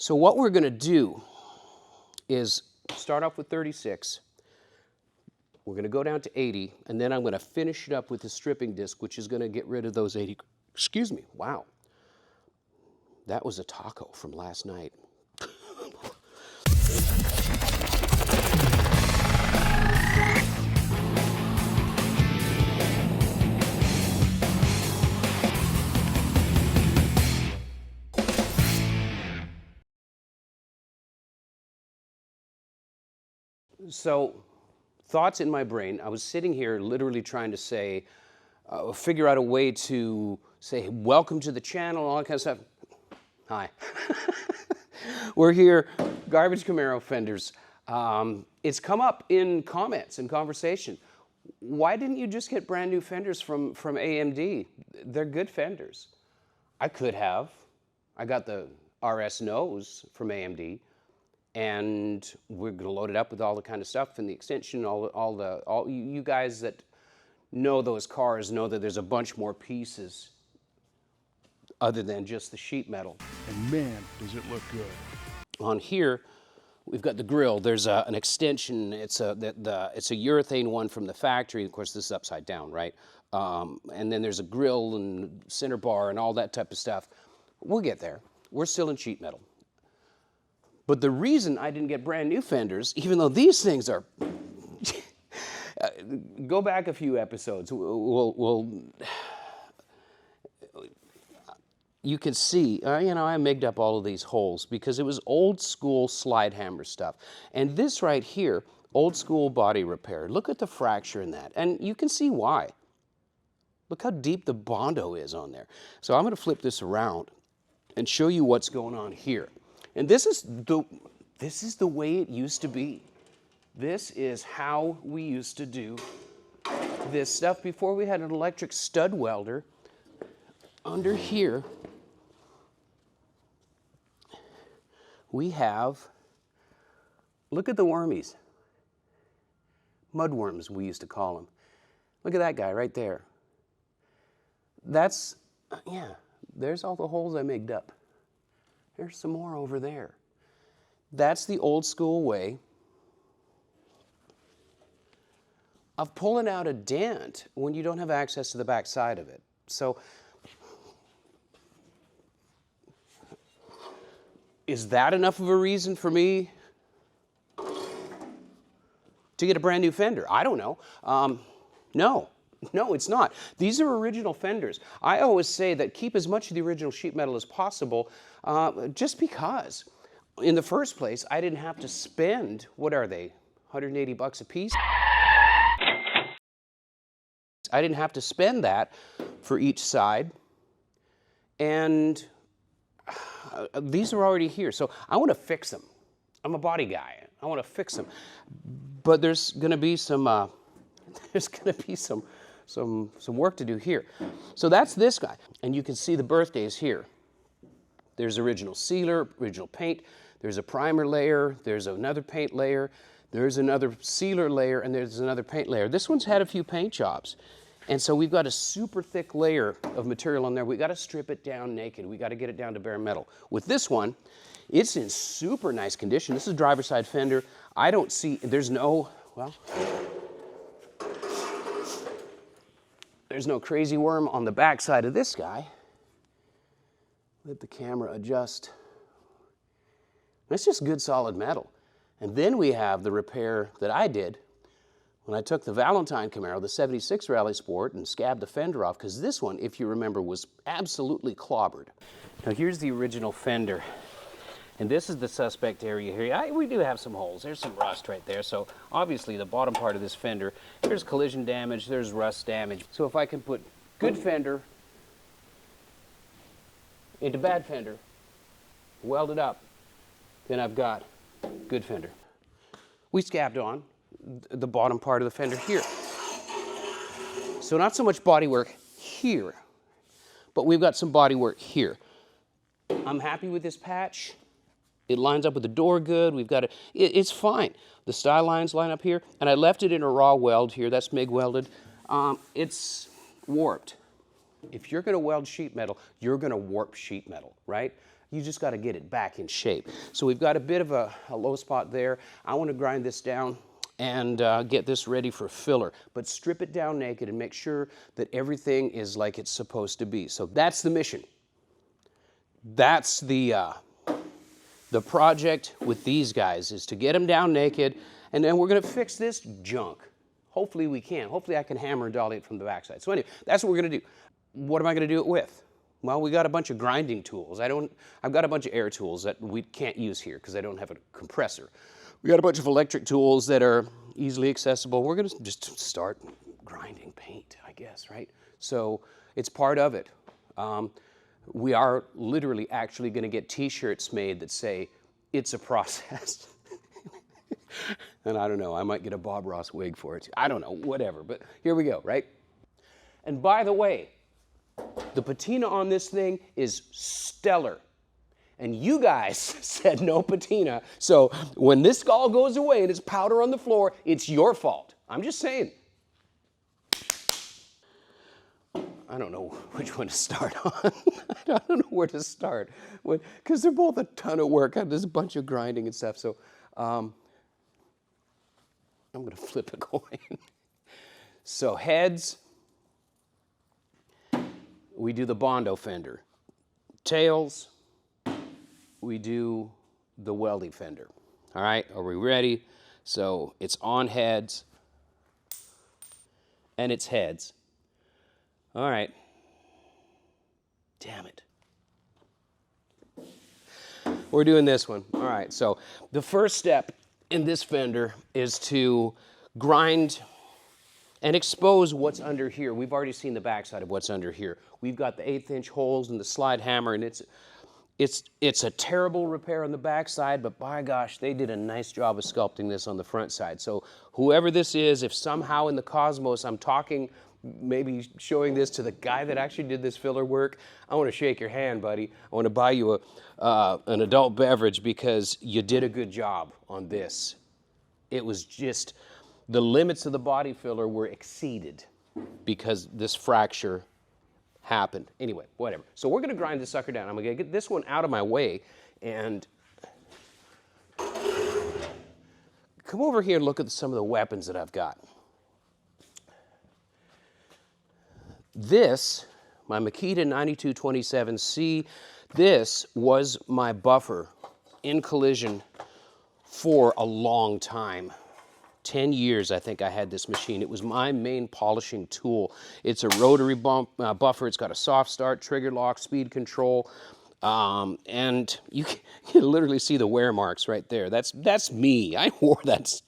So what we're going to do is start off with 36. We're going to go down to 80, and then I'm going to finish it up with the stripping disc, which is going to get rid of those 80. Excuse me. Wow. That was a taco from last night. So, thoughts in my brain. I was sitting here literally trying to say, figure out a way to say, welcome to the channel, all that kind of stuff. Hi. We're here, Garbage Camaro Fenders. It's come up in comments and conversation. Why didn't you just get brand new fenders from AMD? They're good fenders. I could have. I got the RS nose from AMD. And we're going to load it up with all the kind of stuff and the extension, all you guys that know those cars know that there's a bunch more pieces other than just the sheet metal. And man, does it look good. On here, we've got the grill. There's an extension. It's a urethane one from the factory. Of course, this is upside down, right? And then there's a grill and center bar and all that type of stuff. We'll get there. We're still in sheet metal. But the reason I didn't get brand new fenders, even though these things are, go back a few episodes. You can see, you know, I migged up all of these holes because it was old school slide hammer stuff. And this right here, old school body repair. Look at the fracture in that. And you can see why. Look how deep the Bondo is on there. So I'm going to flip this around and show you what's going on here. And this is the way it used to be. This is how we used to do this stuff before we had an electric stud welder. Under here, we have, look at the wormies. Mudworms, we used to call them. Look at that guy right there. That's, yeah, there's all the holes I made up. There's some more over there. That's the old school way of pulling out a dent when you don't have access to the back side of it. So, is that enough of a reason for me to get a brand new fender? I don't know. No, it's not. These are original fenders. I always say that keep as much of the original sheet metal as possible, just because. In the first place, I didn't have to spend, what are they, 180 bucks a piece? I didn't have to spend that for each side. And these are already here, so I want to fix them. I'm a body guy. I want to fix them. But there's going to be some some work to do here. So that's this guy. And you can see the birthdays here. There's original sealer, original paint. There's a primer layer. There's another paint layer. There's another sealer layer, and there's another paint layer. This one's had a few paint jobs. And so we've got a super thick layer of material on there. We've got to strip it down naked. We've got to get it down to bare metal. With this one, it's in super nice condition. This is driver's side fender. I don't see, there's no, well, there's no crazy worm on the back side of this guy. Let the camera adjust. That's just good solid metal. And then we have the repair that I did when I took the Valentine Camaro, the 76 Rally Sport, and scabbed the fender off, because this one, if you remember, was absolutely clobbered. Now here's the original fender. And this is the suspect area here. We do have some holes. There's some rust right there. So obviously the bottom part of this fender, there's collision damage, there's rust damage. So if I can put good fender into bad fender, weld it up, then I've got good fender. We scabbed on the bottom part of the fender here. So not so much body work here, but we've got some body work here. I'm happy with this patch. It lines up with the door good. We've got it's fine. The style lines line up here, and I left it in a raw weld here. That's MIG welded. It's warped. If you're going to weld sheet metal, you're going to warp sheet metal, right? You just got to get it back in shape. So we've got a bit of a low spot there. I want to grind this down and get this ready for filler, but strip it down naked and make sure that everything is like it's supposed to be. So that's the mission. That's the project with these guys, is to get them down naked, and then we're going to fix this junk. Hopefully we can. Hopefully I can hammer and dolly it from the backside. So anyway, that's what we're going to do. What am I going to do it with? Well, we got a bunch of grinding tools. I've got a bunch of air tools that we can't use here because I don't have a compressor. We got a bunch of electric tools that are easily accessible. We're going to just start grinding paint, I guess, right? So it's part of it. We are literally actually going to get t-shirts made that say, "It's a process." And I don't know, I might get a Bob Ross wig for it. I don't know, whatever, but here we go, right? And by the way, the patina on this thing is stellar. And you guys said no patina, so when this all goes away and it's powder on the floor, it's your fault. I'm just saying. I don't know which one to start on. I don't know where to start, because they're both a ton of work. There's a bunch of grinding and stuff, so I'm going to flip a coin. So heads, we do the Bondo fender. Tails, we do the Weldy fender. All right, are we ready? So it's on heads, and it's heads. All right. Damn it. We're doing this one. All right, so the first step in this fender is to grind and expose what's under here. We've already seen the backside of what's under here. We've got the 1/8" holes and the slide hammer, and it's a terrible repair on the backside, but by gosh, they did a nice job of sculpting this on the front side. So whoever this is, if somehow in the cosmos I'm talking, maybe showing this to the guy that actually did this filler work, I want to shake your hand, buddy. I want to buy you an adult beverage because you did a good job on this. It was just, the limits of the body filler were exceeded because this fracture happened. Anyway, whatever. So we're going to grind this sucker down. I'm going to get this one out of my way and come over here and look at some of the weapons that I've got. This, my Makita 9227C, this was my buffer in collision for a long time. 10 years, I think I had this machine. It was my main polishing tool. It's a rotary buffer. It's got a soft start, trigger lock, speed control, and you can literally see the wear marks right there. That's me. I wore that.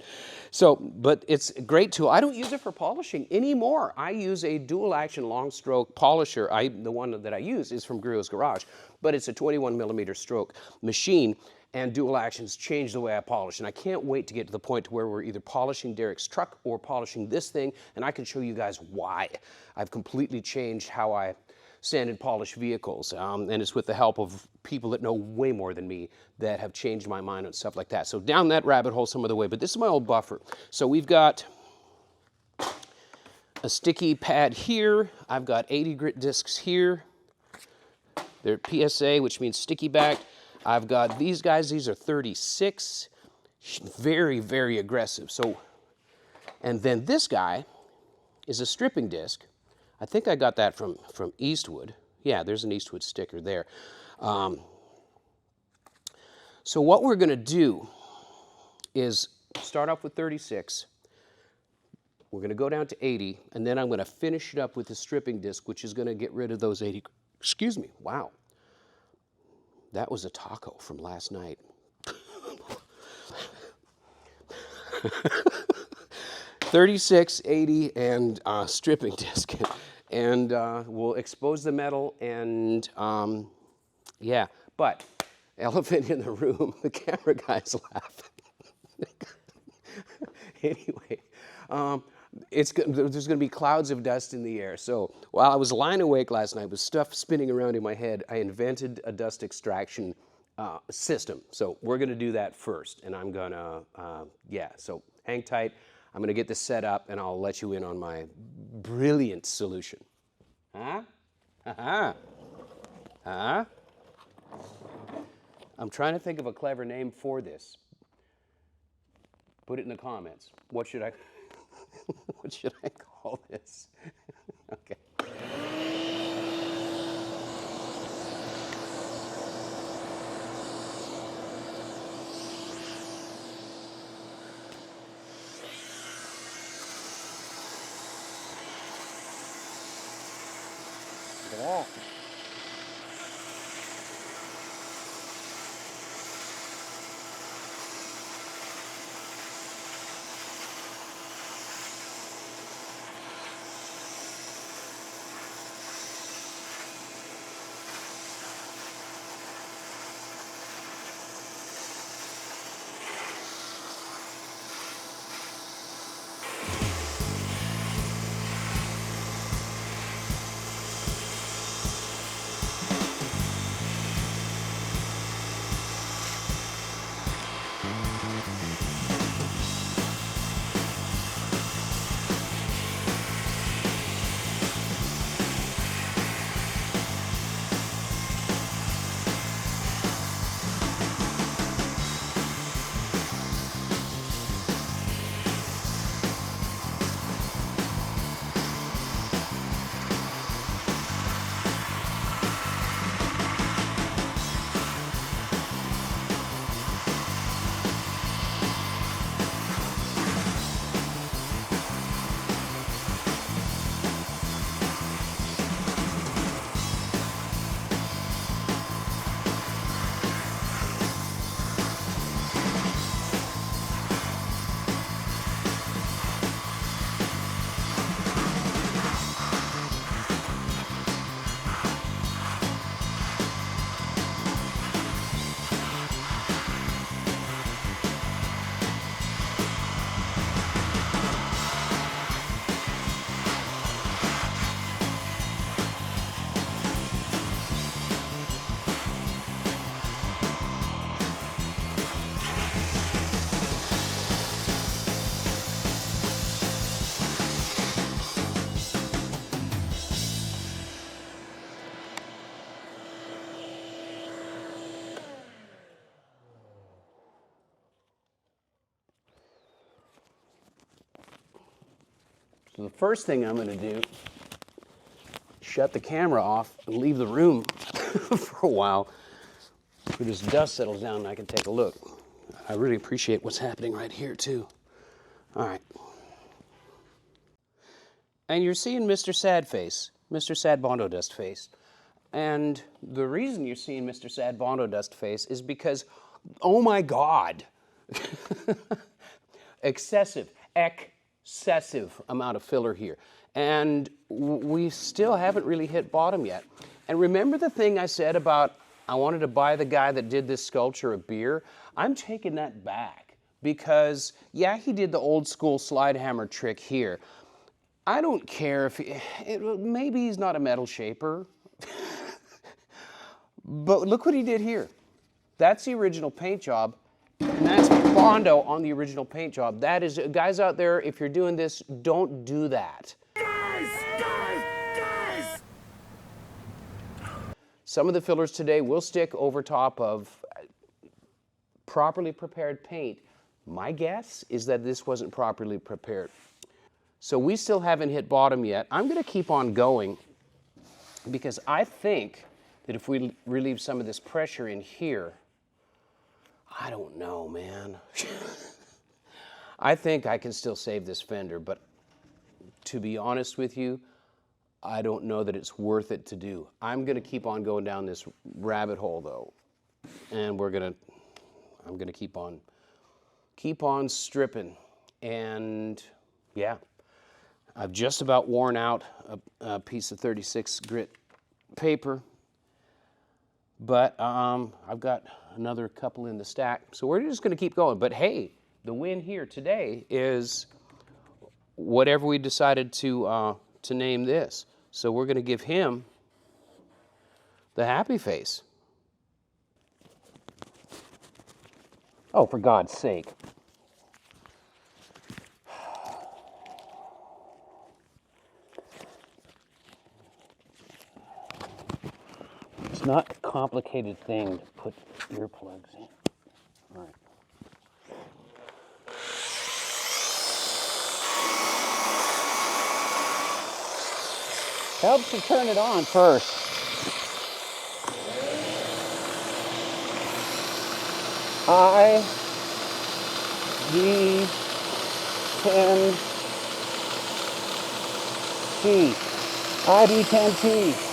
So, but it's a great tool. I don't use it for polishing anymore. I use a dual action long stroke polisher. The one that I use is from Grio's Garage, but it's a 21mm stroke machine, and dual actions change the way I polish. And I can't wait to get to the point to where we're either polishing Derek's truck or polishing this thing, and I can show you guys why. I've completely changed how I sand and polish vehicles, and it's with the help of people that know way more than me that have changed my mind on stuff like that. So down that rabbit hole some of the way, but this is my old buffer. So we've got a sticky pad here. I've got 80 grit discs here. They're PSA, which means sticky back. I've got these guys, these are 36, very, very aggressive. So, and then this guy is a stripping disc. I think I got that from Eastwood. Yeah, there's an Eastwood sticker there. So what we're gonna do is start off with 36. We're gonna go down to 80, and then I'm gonna finish it up with the stripping disc, which is gonna get rid of those 80, excuse me, wow. That was a taco from last night. 36, 80, and stripping disc. And we'll expose the metal and yeah, but elephant in the room, the camera guy's laughing. Anyway, there's going to be clouds of dust in the air. So while I was lying awake last night with stuff spinning around in my head, I invented a dust extraction system. So we're going to do that first, and I'm going to, yeah, so hang tight. I'm going to get this set up, and I'll let you in on my brilliant solution. Huh? Uh-huh. Huh? I'm trying to think of a clever name for this. Put it in the comments. What should I, what should I call this? Okay. Yeah. So the first thing I'm going to do, shut the camera off and leave the room for a while so this dust settles down and I can take a look. I really appreciate what's happening right here too. All right. And you're seeing Mr. Sad Face, Mr. Sad Bondo Dust Face. And the reason you're seeing Mr. Sad Bondo Dust Face is because, oh my God, excessive amount of filler here. And we still haven't really hit bottom yet. And remember the thing I said about I wanted to buy the guy that did this sculpture a beer? I'm taking that back because, yeah, he did the old school slide hammer trick here. I don't care if maybe he's not a metal shaper, but look what he did here. That's the original paint job, and that's Bondo on the original paint job. That is, guys out there, if you're doing this, don't do that. Guys! Some of the fillers today will stick over top of properly prepared paint. My guess is that this wasn't properly prepared. So we still haven't hit bottom yet. I'm going to keep on going because I think that if we relieve some of this pressure in here, I don't know, man. I think I can still save this fender, but to be honest with you, I don't know that it's worth it to do. I'm going to keep on going down this rabbit hole though, and I'm going to keep on stripping. And yeah, I've just about worn out a piece of 36 grit paper, but I've got another couple in the stack. So we're just going to keep going. But hey, the win here today is whatever we decided to name this. So we're going to give him the happy face. Oh, for God's sake. It's not complicated thing to put earplugs in. All right. Helps to turn it on first. IV10T. IV10T.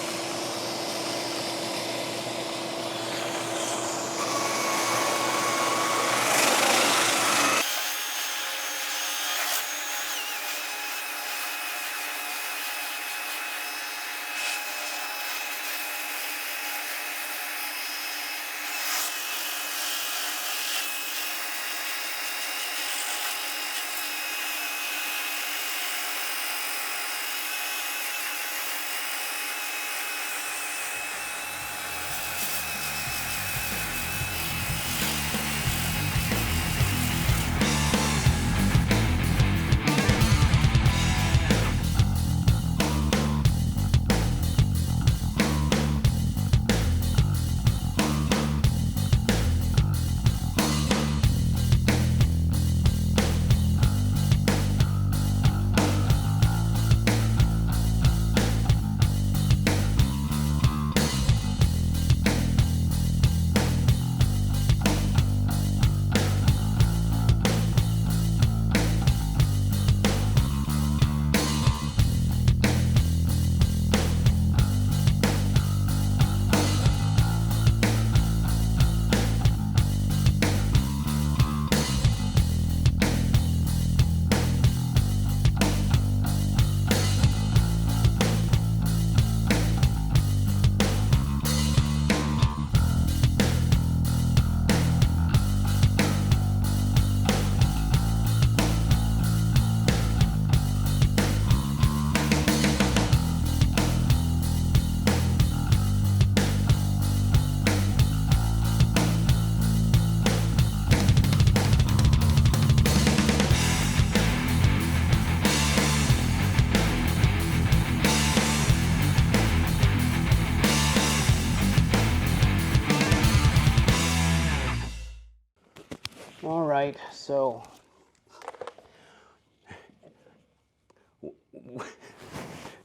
All right, so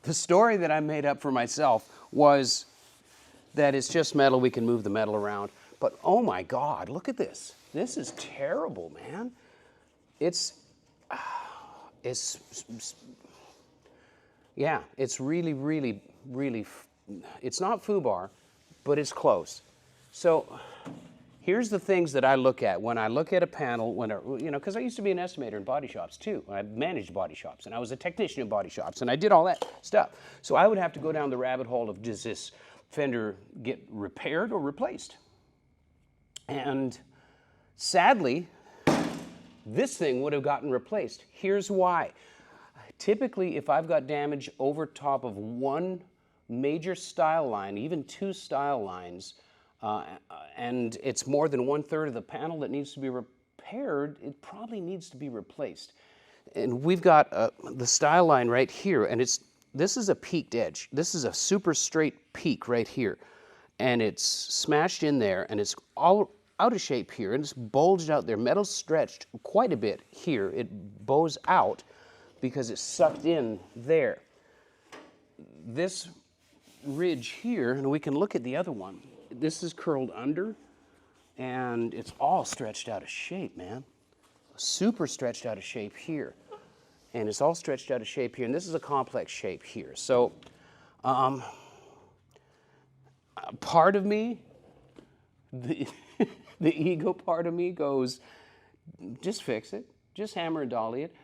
the story that I made up for myself was that it's just metal, we can move the metal around. But oh my God, look at this. This is terrible, man. Yeah, it's really, really, really, it's not FUBAR, but it's close. So here's the things that I look at when I look at a panel, because I used to be an estimator in body shops too. I managed body shops, and I was a technician in body shops, and I did all that stuff. So I would have to go down the rabbit hole of, does this fender get repaired or replaced? And sadly, this thing would have gotten replaced. Here's why. Typically, if I've got damage over top of one major style line, even two style lines, and it's more than 1/3 of the panel that needs to be repaired, it probably needs to be replaced. And we've got the style line right here, and this is a peaked edge. This is a super straight peak right here. And it's smashed in there, and it's all out of shape here, and it's bulged out there. Metal's stretched quite a bit here. It bows out because it's sucked in there. This ridge here, and we can look at the other one, this is curled under, and it's all stretched out of shape, man. Super stretched out of shape here. And it's all stretched out of shape here, and this is a complex shape here. So, part of me, the ego part of me goes, just fix it, just hammer and dolly it.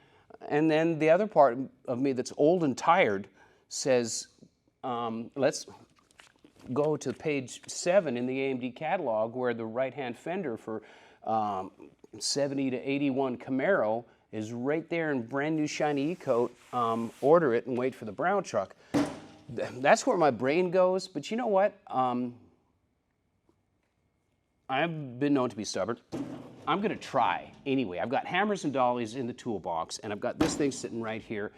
And then the other part of me that's old and tired says, let's go to page 7 in the AMD catalog, where the right-hand fender for 70 to 81 Camaro is right there in brand new shiny E-coat. Order it and wait for the brown truck. That's where my brain goes. But you know what? I've been known to be stubborn. I'm going to try anyway. I've got hammers and dollies in the toolbox, and I've got this thing sitting right here.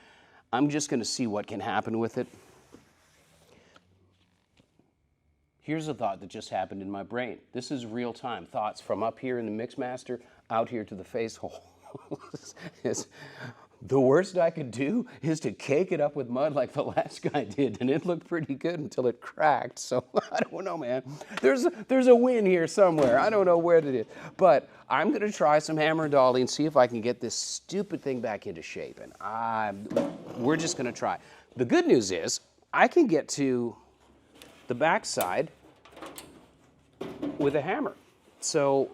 I'm just going to see what can happen with it. Here's a thought that just happened in my brain. This is real time thoughts from up here in the Mixmaster out here to the face hole. The worst I could do is to cake it up with mud like the last guy did, and it looked pretty good until it cracked. So I don't know, man. There's a win here somewhere. I don't know where it is. But I'm going to try some hammer and dolly and see if I can get this stupid thing back into shape. And we're just going to try. The good news is I can get to the backside with a hammer. So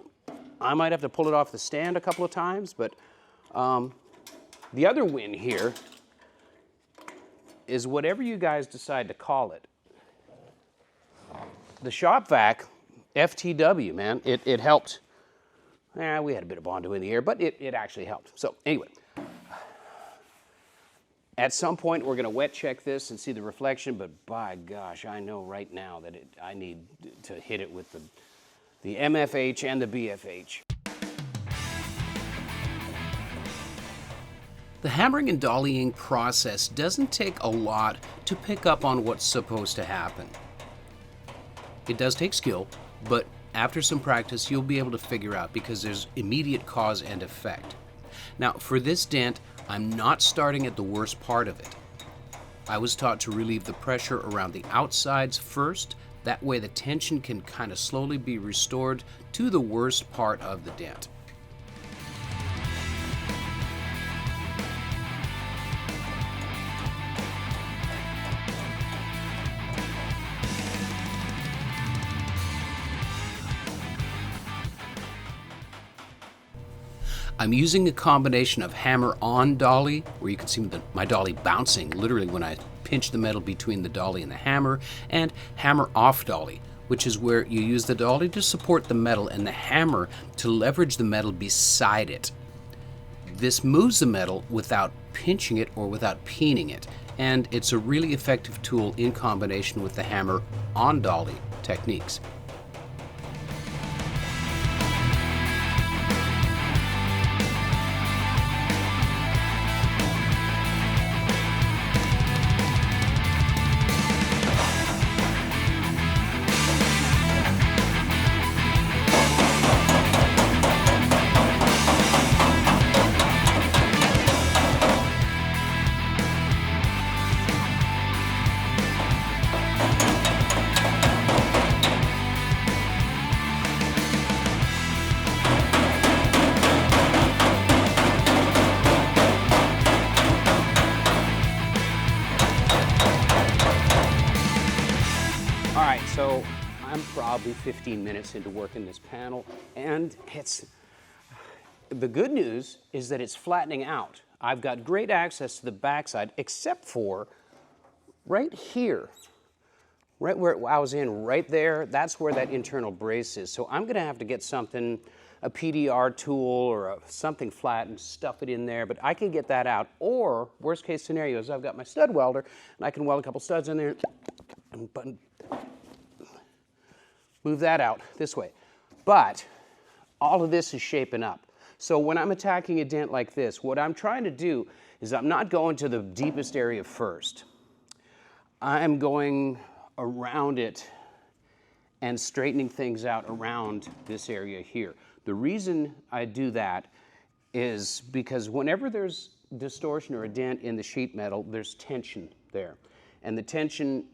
I might have to pull it off the stand a couple of times, but the other win here is whatever you guys decide to call it. The shop vac, FTW, man, it helped. We had a bit of Bondo in the air, but it actually helped. So anyway, at some point we're going to wet check this and see the reflection, but by gosh, I know right now that I need to hit it with the MFH and the BFH. The hammering and dollying process doesn't take a lot to pick up on what's supposed to happen. It does take skill, but after some practice you'll be able to figure out because there's immediate cause and effect. Now for this dent, I'm not starting at the worst part of it. I was taught to relieve the pressure around the outsides first, that way the tension can kind of slowly be restored to the worst part of the dent. I'm using a combination of hammer-on dolly, where you can see my dolly bouncing literally when I pinch the metal between the dolly and the hammer, and hammer-off dolly, which is where you use the dolly to support the metal and the hammer to leverage the metal beside it. This moves the metal without pinching it or without peening it, and it's a really effective tool in combination with the hammer-on dolly techniques. So I'm probably 15 minutes into working this panel, and the good news is that it's flattening out. I've got great access to the backside, except for right here, right where I was in, right there, that's where that internal brace is. So I'm going to have to get something, a PDR tool or something flat and stuff it in there, but I can get that out. Or, worst case scenario is I've got my stud welder, and I can weld a couple studs in there and move that out this way. But all of this is shaping up. So when I'm attacking a dent like this, what I'm trying to do is I'm not going to the deepest area first. I'm going around it and straightening things out around this area here. The reason I do that is because whenever there's distortion or a dent in the sheet metal, there's tension there. And the tension,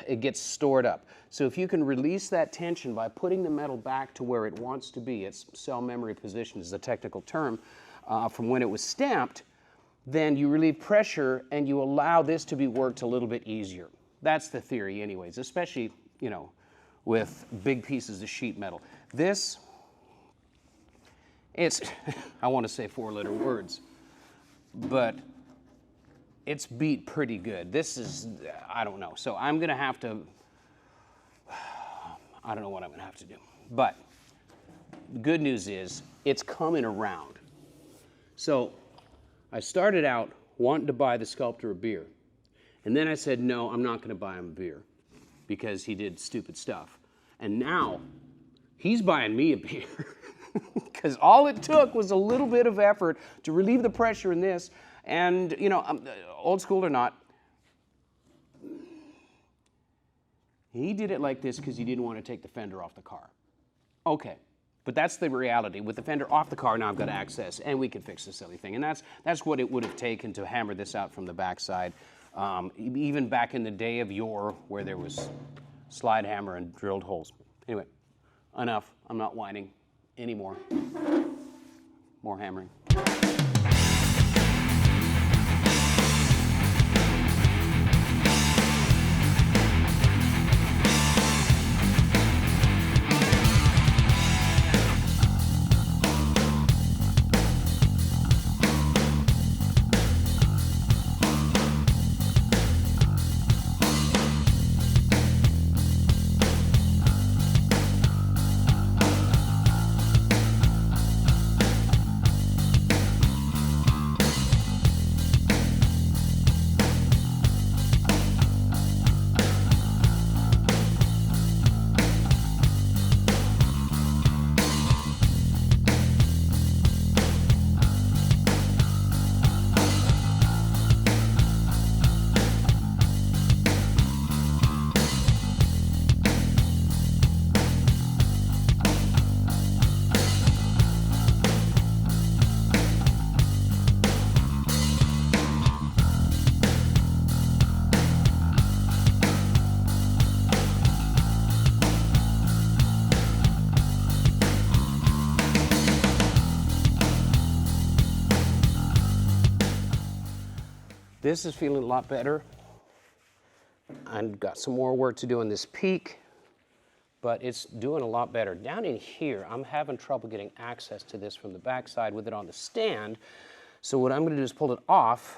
it gets stored up. So if you can release that tension by putting the metal back to where it wants to be, its cell memory position is the technical term, from when it was stamped, then you relieve pressure and you allow this to be worked a little bit easier. That's the theory anyways, especially, you know, with big pieces of sheet metal. This, it's, I want to say four-letter words, but it's beat pretty good. This is, I don't know. So I'm going to have to, I don't know what I'm going to have to do. But the good news is it's coming around. So I started out wanting to buy the sculptor a beer. And then I said, no, I'm not going to buy him a beer because he did stupid stuff. And now he's buying me a beer because all it took was a little bit of effort to relieve the pressure in this. And, you know, old school or not, He did it like this because he didn't want to take the fender off the car. Okay, but that's the reality. With the fender off the car, now I've got access, and we can fix the silly thing. And that's what it would have taken to hammer this out from the backside. Even back in the day of yore, where there was slide hammer and drilled holes. Anyway, enough. I'm not whining anymore. More hammering. This is feeling a lot better. I've got some more work to do on this peak, but it's doing a lot better. Down in here, I'm having trouble getting access to this from the backside with it on the stand. So what I'm going to do is pull it off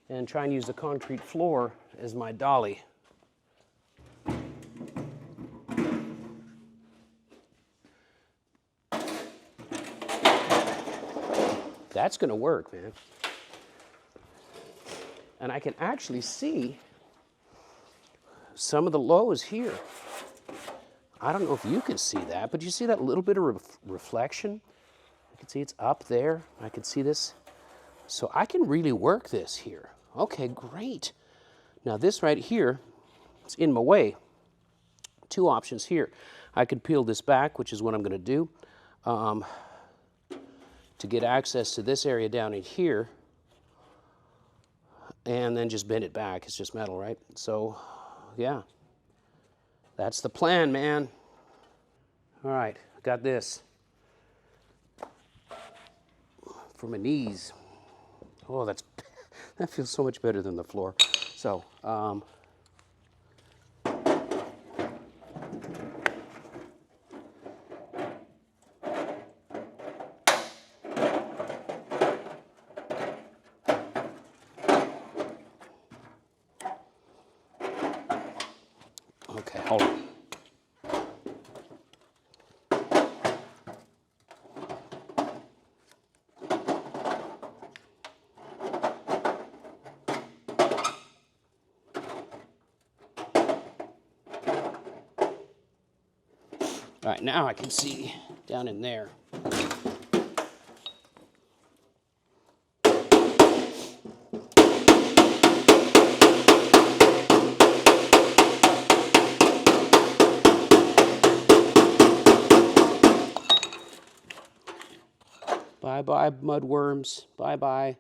and try and use the concrete floor as my dolly. That's going to work, man. And I can actually see some of the lows here. I don't know if you can see that, but you see that little bit of reflection? I can see it's up there. I can see this. So I can really work this here. Okay, great. Now this right here, it's in my way. Two options here. I could peel this back, which is what I'm going to do, to get access to this area down in here, and then just bend it back. It's just metal, right? So, yeah, that's the plan, man. All right, got this for my knees. Oh, that feels so much better than the floor. So, okay, hold on. All right, now I can see down in there. Bye-bye, mudworms. Bye-bye.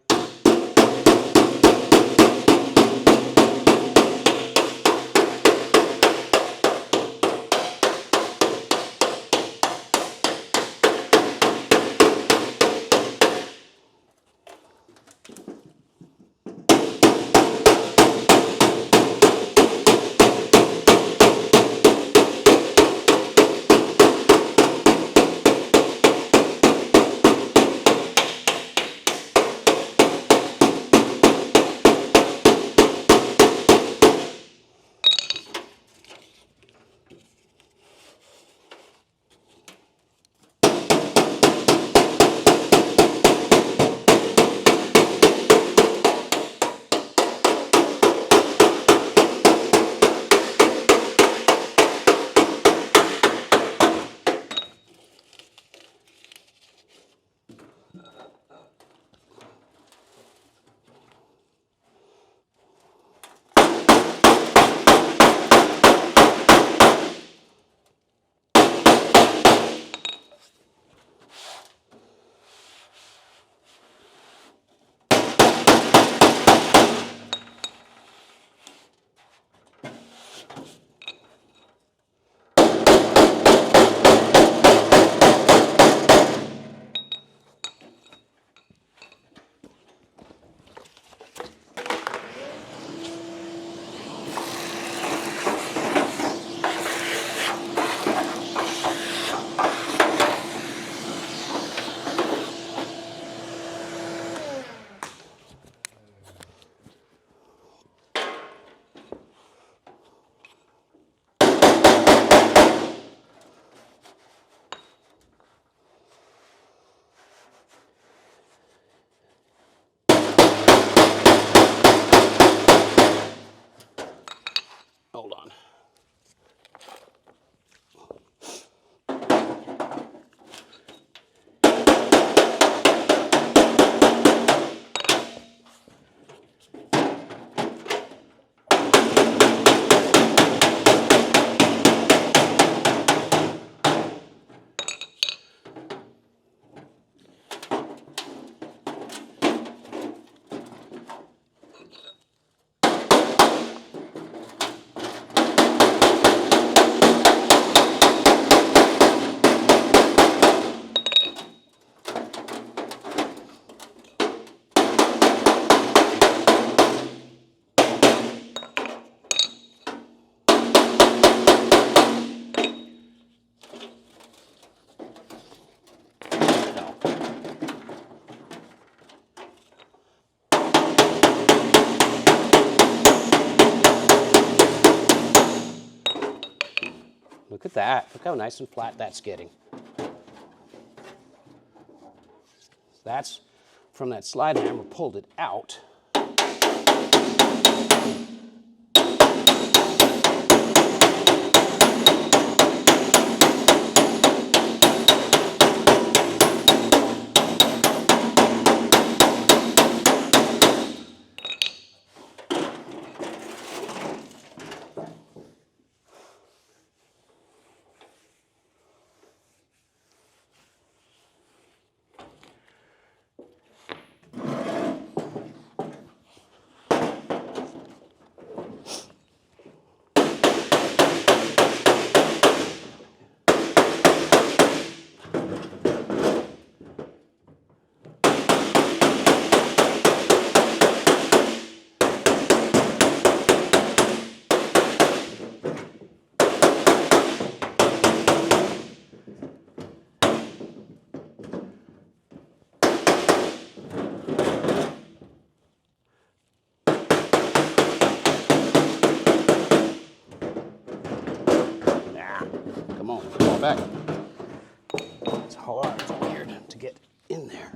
that. Look how nice and flat that's getting. That's from that slide hammer, pulled it out. Back. It's hard, it's weird to get in there.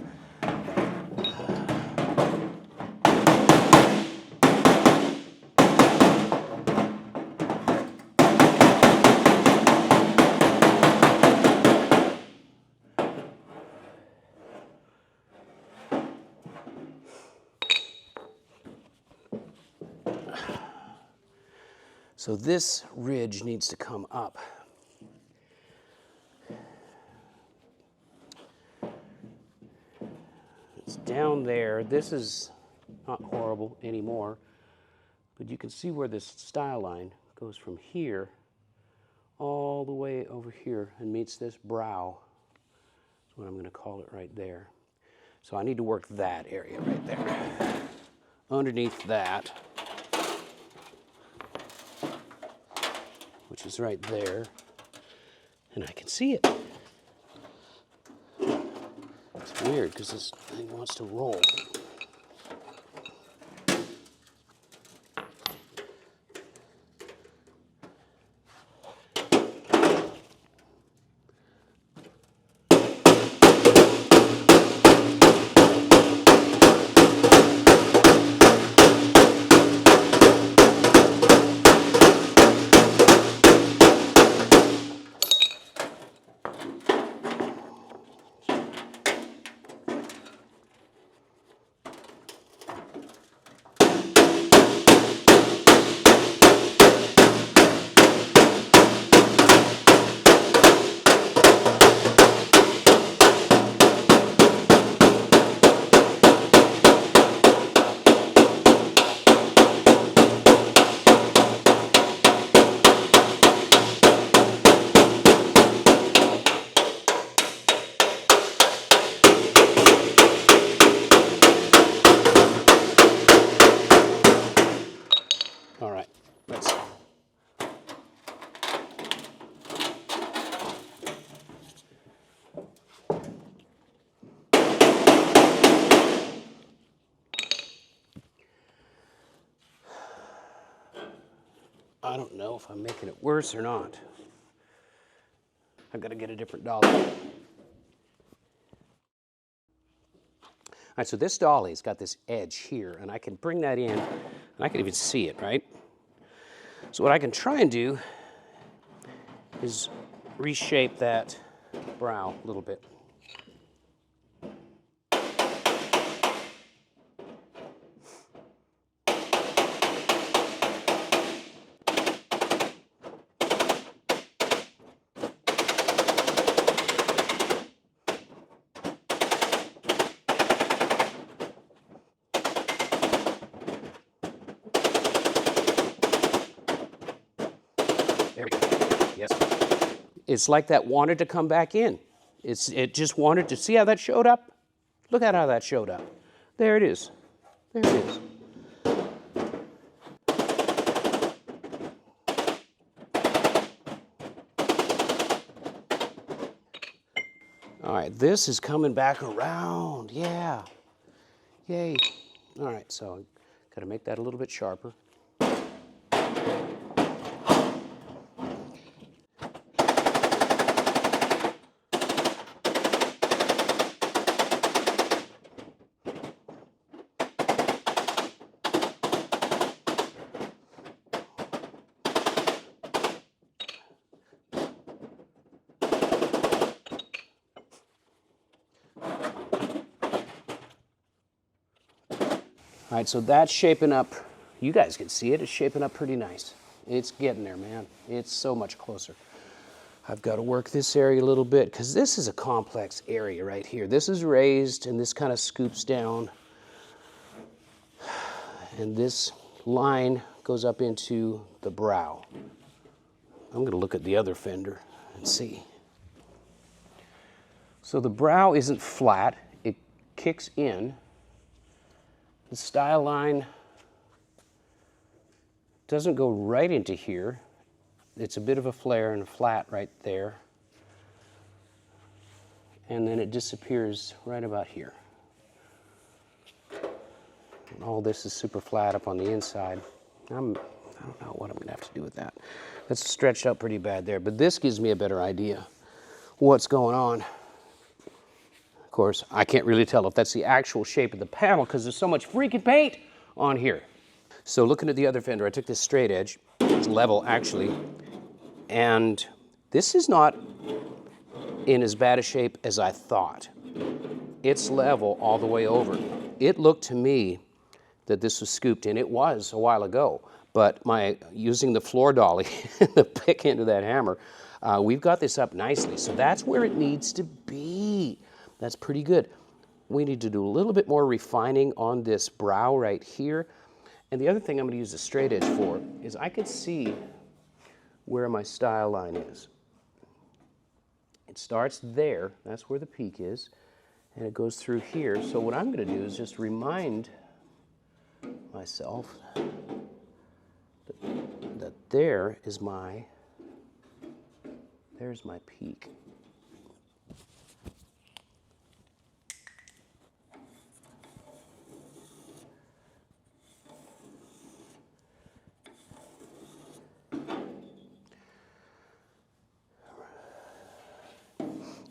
So this ridge needs to come up. It's down there. This is not horrible anymore, but you can see where this style line goes from here all the way over here and meets this brow. That's what I'm going to call it right there. So I need to work that area right there. Underneath that, which is right there, and I can see it. It's weird because this thing wants to roll. All right, let's see. I don't know if I'm making it worse or not. I've got to get a different dolly. All right, so this dolly's got this edge here, and I can bring that in, and I can even see it, right? So what I can try and do is reshape that brow a little bit. There we go. Yes. It's like that wanted to come back in. It just wanted to see how that showed up. Look at how that showed up. There it is. There it is. All right, this is coming back around. Yeah. Yay. All right, so got to make that a little bit sharper. All right, so that's shaping up. You guys can see it. It's shaping up pretty nice. It's getting there, man. It's so much closer. I've got to work this area a little bit because this is a complex area right here. This is raised and this kind of scoops down. And this line goes up into the brow. I'm going to look at the other fender and see. So the brow isn't flat. It kicks in. The style line doesn't go right into here. It's a bit of a flare and a flat right there. And then it disappears right about here. And all this is super flat up on the inside. I don't know what I'm going to have to do with that. That's stretched out pretty bad there, but this gives me a better idea what's going on. Of course, I can't really tell if that's the actual shape of the panel because there's so much freaking paint on here. So looking at the other fender, I took this straight edge, it's level actually, and this is not in as bad a shape as I thought. It's level all the way over. It looked to me that this was scooped in. It was a while ago, but using the floor dolly, the pick end of that hammer, we've got this up nicely. So that's where it needs to be. That's pretty good. We need to do a little bit more refining on this brow right here. And the other thing I'm going to use the straight edge for is I could see where my style line is. It starts there, that's where the peak is, and it goes through here. So what I'm going to do is just remind myself that there's my peak.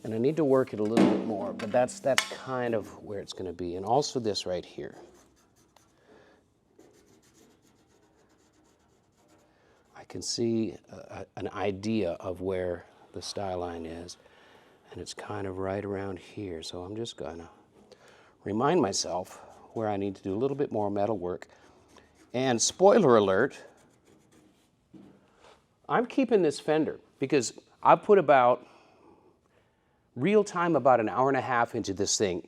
And I need to work it a little bit more, but that's kind of where it's going to be. And also this right here. I can see an idea of where the style line is, and it's kind of right around here. So I'm just going to remind myself where I need to do a little bit more metal work. And spoiler alert, I'm keeping this fender because I put about real time about an hour and a half into this thing,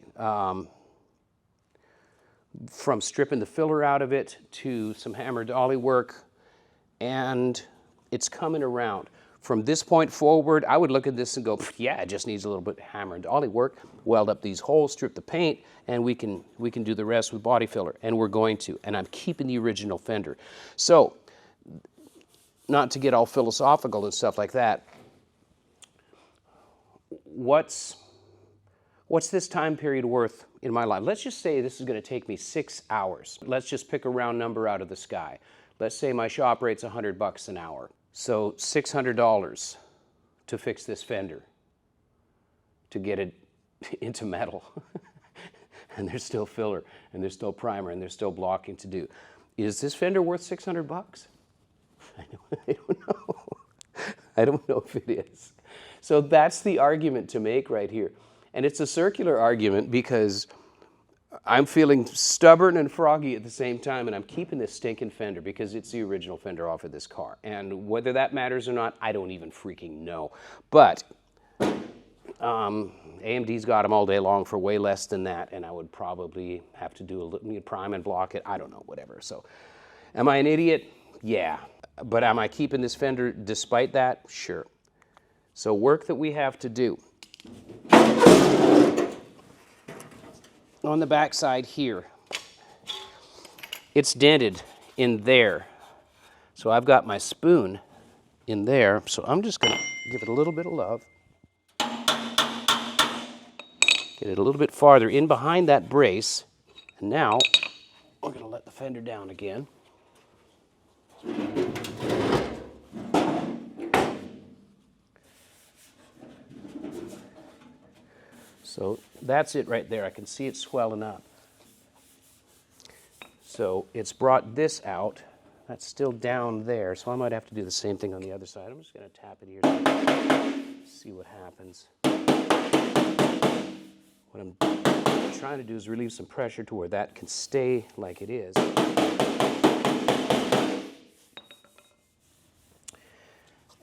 from stripping the filler out of it to some hammer dolly work, and it's coming around. From this point forward, I would look at this and go, yeah, it just needs a little bit of hammer and dolly work, weld up these holes, strip the paint, and we can do the rest with body filler, and we're going to. And I'm keeping the original fender. So, not to get all philosophical and stuff like that, what's this time period worth in my life? Let's just say this is going to take me 6 hours. Let's just pick a round number out of the sky. Let's say my shop rate's $100 an hour. So $600 to fix this fender, to get it into metal. And there's still filler, and there's still primer, and there's still blocking to do. Is this fender worth $600? I don't know. I don't know if it is. So that's the argument to make right here. And it's a circular argument because I'm feeling stubborn and froggy at the same time, and I'm keeping this stinking fender because it's the original fender off of this car. And whether that matters or not, I don't even freaking know. But AMD's got them all day long for way less than that, and I would probably have to do a little prime and block it. I don't know, whatever. So am I an idiot? Yeah. But am I keeping this fender despite that? Sure. So work that we have to do. On the back side here, it's dented in there. So I've got my spoon in there, so I'm just going to give it a little bit of love. Get it a little bit farther in behind that brace. And now we're going to let the fender down again. So that's it right there. I can see it swelling up. So it's brought this out. That's still down there, so I might have to do the same thing on the other side. I'm just going to tap it here, see what happens. What I'm trying to do is relieve some pressure to where that can stay like it is.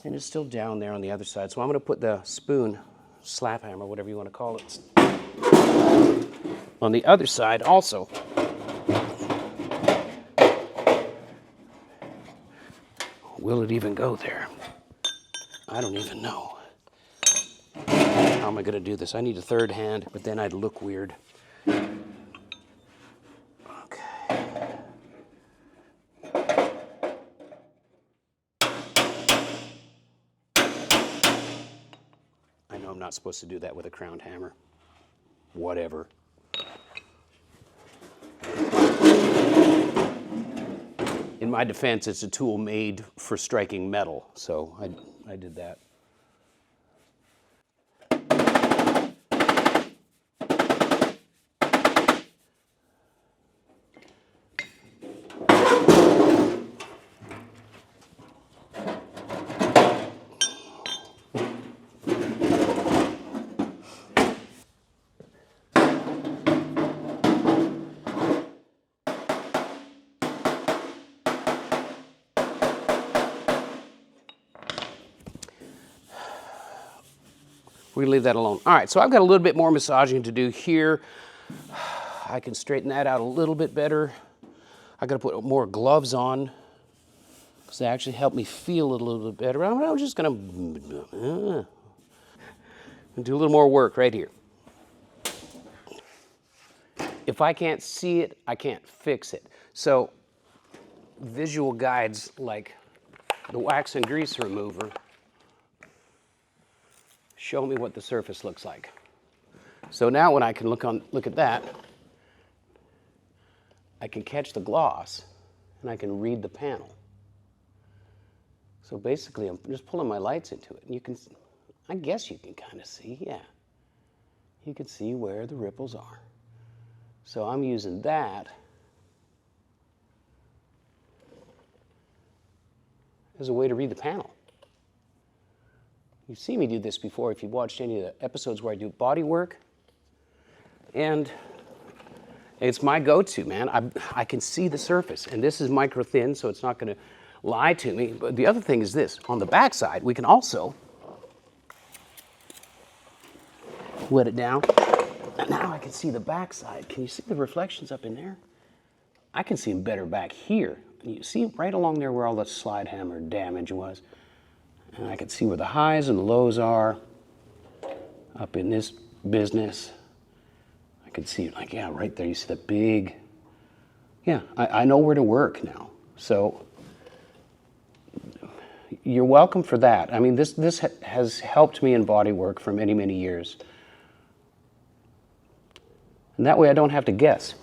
And it's still down there on the other side. So I'm going to put the spoon, slap hammer, whatever you want to call it, on the other side also. Will it even go there? I don't even know. How am I going to do this? I need a third hand, but then I'd look weird. Okay. I know I'm not supposed to do that with a crowned hammer. Whatever. In my defense, it's a tool made for striking metal, so I did that. We're gonna leave that alone. All right, so I've got a little bit more massaging to do here. I can straighten that out a little bit better. I gotta put more gloves on because they actually help me feel it a little bit better. I'm just gonna do a little more work right here. If I can't see it, I can't fix it. So visual guides like the wax and grease remover show me what the surface looks like. So now when I can look at that, I can catch the gloss and I can read the panel. So basically I'm just pulling my lights into it and you can, I guess you can kind of see, yeah. You can see where the ripples are. So I'm using that as a way to read the panel. You've seen me do this before if you've watched any of the episodes where I do body work. And it's my go-to, man. I can see the surface. And this is micro thin, so it's not going to lie to me. But the other thing is this. On the back side, we can also wet it down. And now I can see the back side. Can you see the reflections up in there? I can see them better back here. And you see right along there where all the slide hammer damage was. And I can see where the highs and the lows are up in this business. I can see, like, yeah, right there. You see the big, yeah, I know where to work now. So you're welcome for that. I mean, this has helped me in body work for many, many years. And that way I don't have to guess.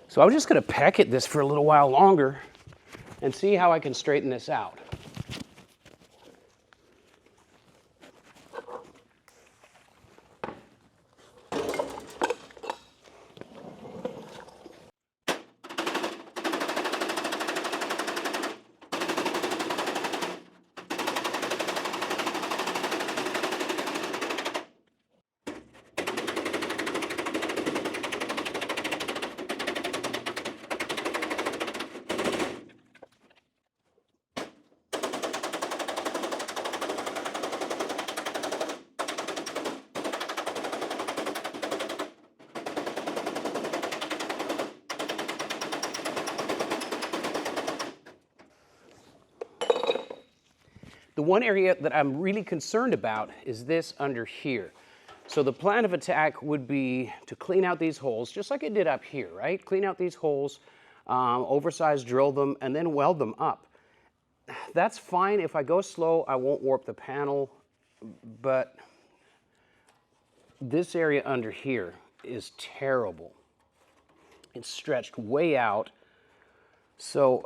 So I'm just going to peck at this for a little while longer and see how I can straighten this out. The one area that I'm really concerned about is this under here. So the plan of attack would be to clean out these holes, just like I did up here, right? Clean out these holes, oversize drill them, and then weld them up. That's fine. If I go slow, I won't warp the panel, but this area under here is terrible. It's stretched way out. So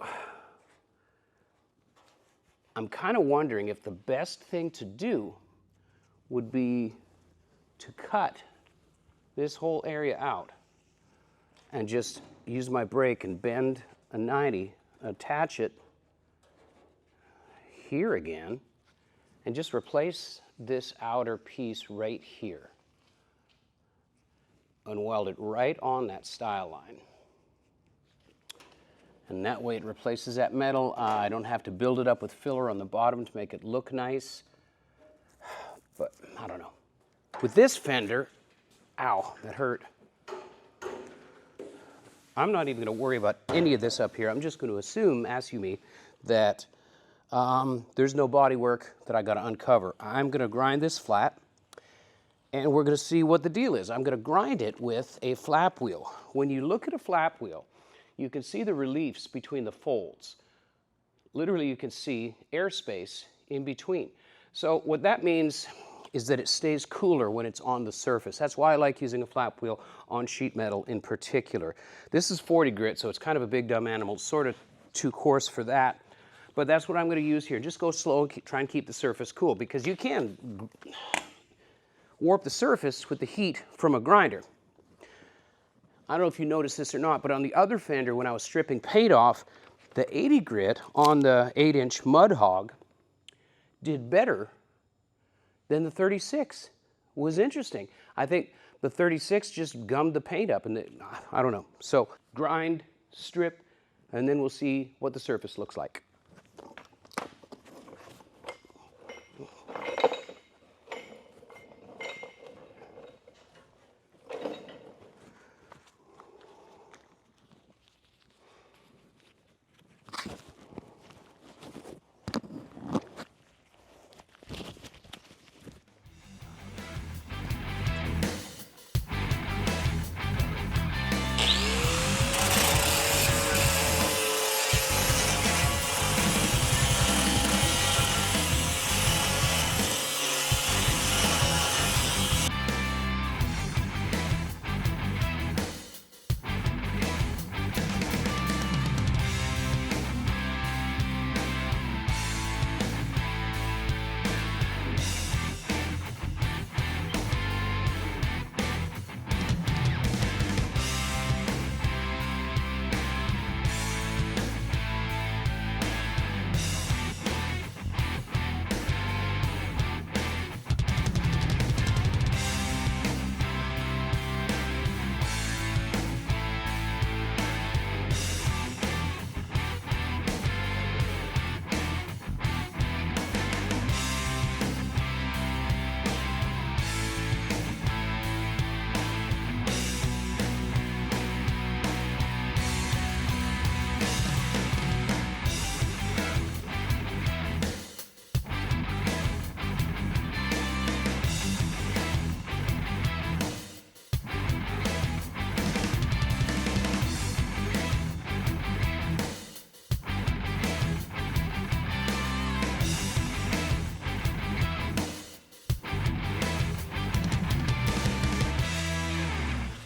I'm kind of wondering if the best thing to do would be to cut this whole area out and just use my brake and bend a 90, attach it here again, and just replace this outer piece right here and weld it right on that style line. And that way it replaces that metal. I don't have to build it up with filler on the bottom to make it look nice. But I don't know. With this fender, ow, that hurt. I'm not even going to worry about any of this up here. I'm just going to assume, that there's no body work that I got to uncover. I'm going to grind this flat, and we're going to see what the deal is. I'm going to grind it with a flap wheel. When you look at a flap wheel, you can see the reliefs between the folds. Literally, you can see airspace in between. So what that means is that it stays cooler when it's on the surface. That's why I like using a flap wheel on sheet metal in particular. This is 40 grit, so it's kind of a big dumb animal, sort of too coarse for that. But that's what I'm going to use here. Just go slow, try and keep the surface cool, because you can warp the surface with the heat from a grinder. I don't know if you noticed this or not, but on the other fender, when I was stripping paint off, the 80 grit on the 8-inch Mud Hog did better than the 36. It was interesting. I think the 36 just gummed the paint up, and I don't know. So grind, strip, and then we'll see what the surface looks like.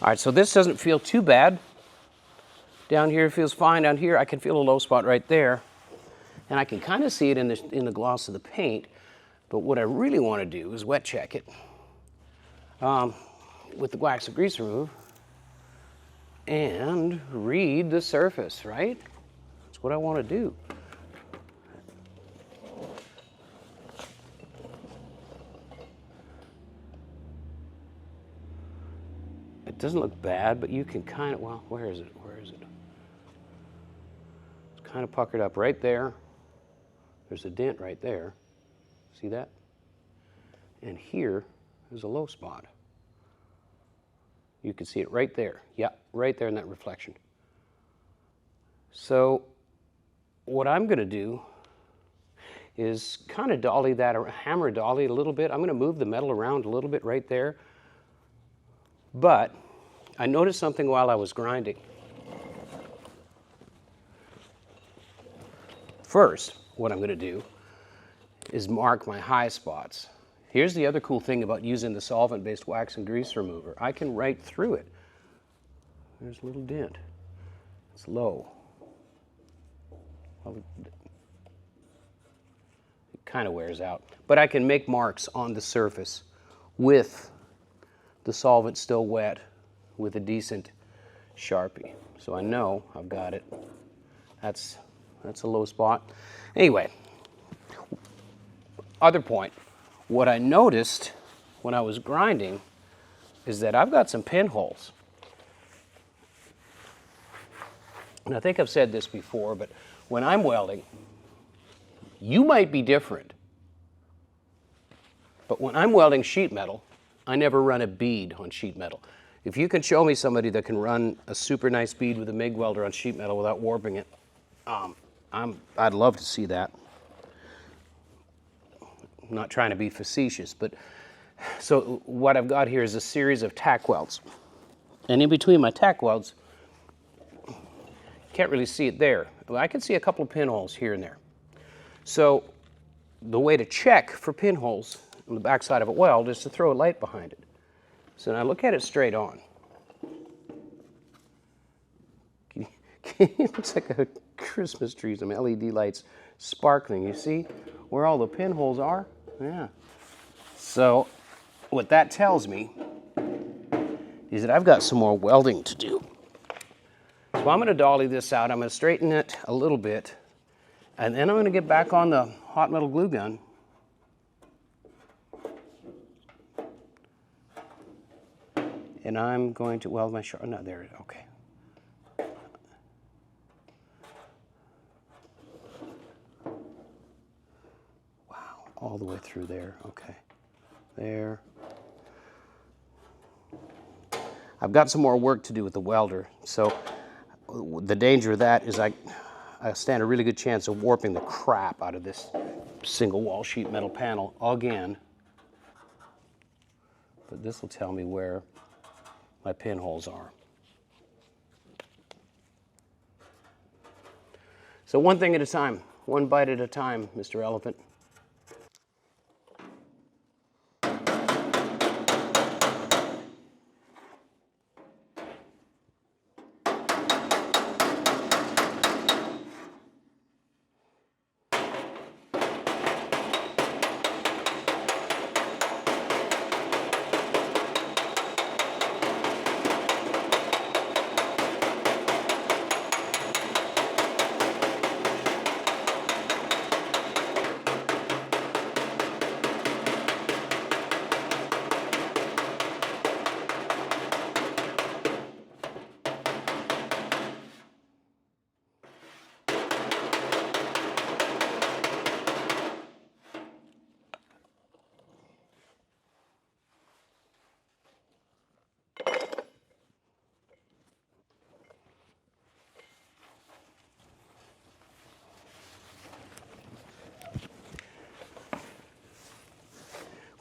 All right, so this doesn't feel too bad. Down here it feels fine. Down here I can feel a low spot right there. And I can kind of see it in the gloss of the paint. But what I really want to do is wet check it with the wax and grease remover and read the surface, right? That's what I want to do. It doesn't look bad, but you can kind of, well, where is it? Where is it? It's kind of puckered up right there. There's a dent right there. See that? And here is a low spot. You can see it right there. Yeah, right there in that reflection. So what I'm going to do is kind of dolly that, or hammer dolly it a little bit. I'm going to move the metal around a little bit right there. But I noticed something while I was grinding. First, what I'm going to do is mark my high spots. Here's the other cool thing about using the solvent-based wax and grease remover. I can write through it. There's a little dent. It's low. Well, it kind of wears out. But I can make marks on the surface with the solvent still wet with a decent Sharpie. So I know I've got it. That's a low spot. Anyway, other point, what I noticed when I was grinding is that I've got some pinholes. And I think I've said this before, but when I'm welding, you might be different. But when I'm welding sheet metal, I never run a bead on sheet metal. If you can show me somebody that can run a super nice bead with a MIG welder on sheet metal without warping it, I'd love to see that. I'm not trying to be facetious, but so what I've got here is a series of tack welds. And in between my tack welds, can't really see it there. I can see a couple of pinholes here and there. So the way to check for pinholes on the backside of a weld is to throw a light behind it. So now look at it straight on. It looks like a Christmas tree, some LED lights sparkling. You see where all the pinholes are? Yeah. So what that tells me is that I've got some more welding to do. So I'm going to dolly this out. I'm going to straighten it a little bit, and then I'm going to get back on the hot metal glue gun. And I'm going to weld my sharp. No, there it is. Okay. Wow, all the way through there. Okay. There. I've got some more work to do with the welder. So the danger of that is I stand a really good chance of warping the crap out of this single wall sheet metal panel again. But this will tell me where my pinholes are. So one thing at a time, one bite at a time, Mr. Elephant.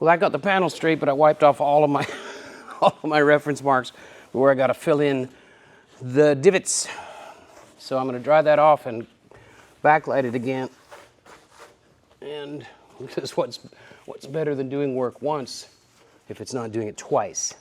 Well, I got the panel straight, but I wiped off all of my reference marks where I got to fill in the divots. So I'm going to dry that off and backlight it again. And because what's better than doing work once if it's not doing it twice?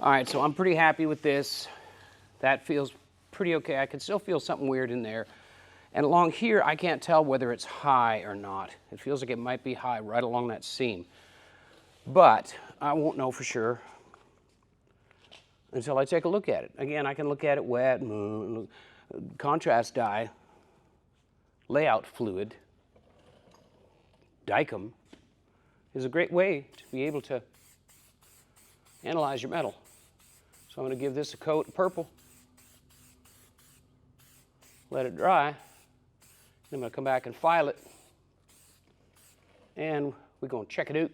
All right, so I'm pretty happy with this. That feels pretty okay. I can still feel something weird in there. And along here, I can't tell whether it's high or not. It feels like it might be high right along that seam. But I won't know for sure until I take a look at it. Again, I can look at it wet, contrast dye, layout fluid, Dicom is a great way to be able to analyze your metal. So I'm going to give this a coat of purple, let it dry, then I'm going to come back and file it, and we're going to check it out.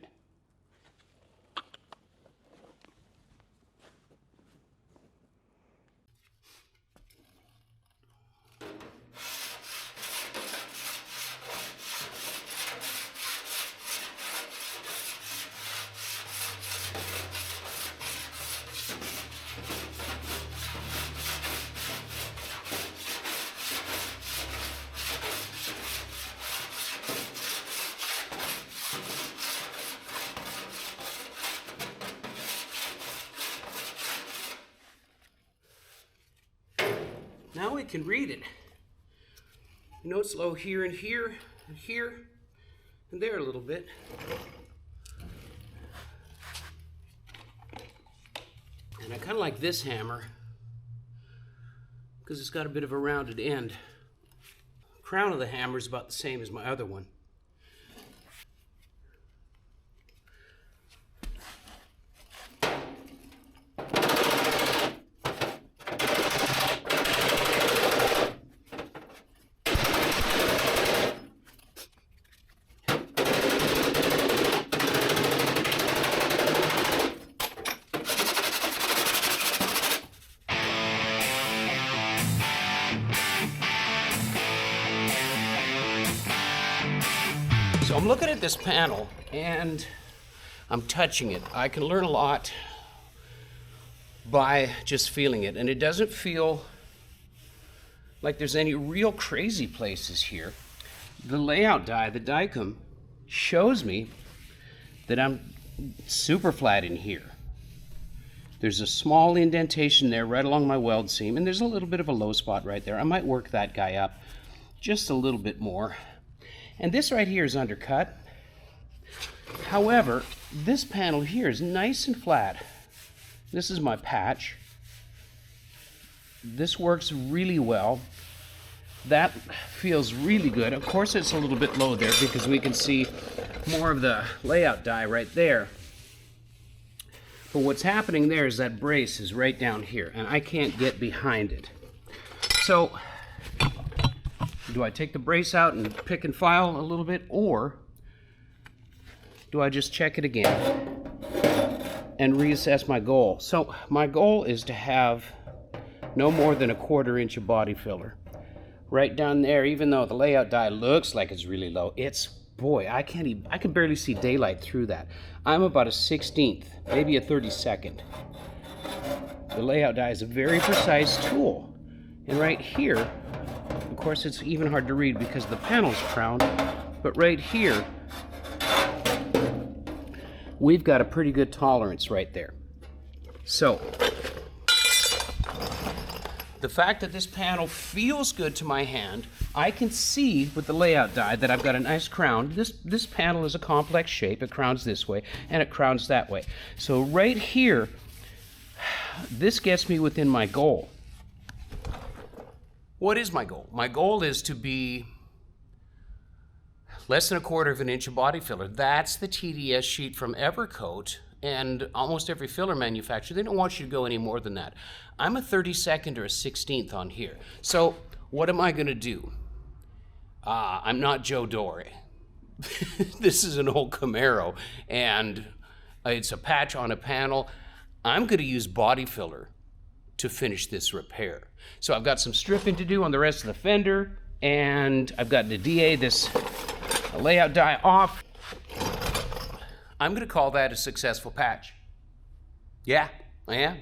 Now we can read it. You know, it's low here and here and here and there a little bit. And I kind of like this hammer because it's got a bit of a rounded end. The crown of the hammer is about the same as my other one. So I'm looking at this panel and I'm touching it. I can learn a lot by just feeling it, and it doesn't feel like there's any real crazy places here. The layout die, the Dicom, shows me that I'm super flat in here. There's a small indentation there right along my weld seam, and there's a little bit of a low spot right there. I might work that guy up just a little bit more. And this right here is undercut. However, this panel here is nice and flat. This is my patch. This works really well. That feels really good. Of course, it's a little bit low there because we can see more of the layout die right there. But what's happening there is that brace is right down here, and I can't get behind it. So, do I take the brace out and pick and file a little bit, or do I just check it again and reassess my goal? So my goal is to have no more than 1/4 inch of body filler. Right down there, even though the layout die looks like it's really low, it's, boy, I can barely see daylight through that. I'm about a 1/16th, maybe a 32nd. The layout die is a very precise tool. And right here, of course, it's even hard to read because the panel's crowned, but right here, we've got a pretty good tolerance right there. So, the fact that this panel feels good to my hand, I can see with the layout die that I've got a nice crown. This panel is a complex shape. It crowns this way, and it crowns that way. So right here, this gets me within my goal. What is my goal? My goal is to be less than 1/4 inch of body filler. That's the TDS sheet from Evercoat, and almost every filler manufacturer, they don't want you to go any more than that. I'm a 32nd or a 16th on here. So what am I going to do? I'm not Joe Doré. This is an old Camaro, and it's a patch on a panel. I'm going to use body filler to finish this repair. So I've got some stripping to do on the rest of the fender, and I've got to DA this layout die off. I'm going to call that a successful patch. Yeah, I am.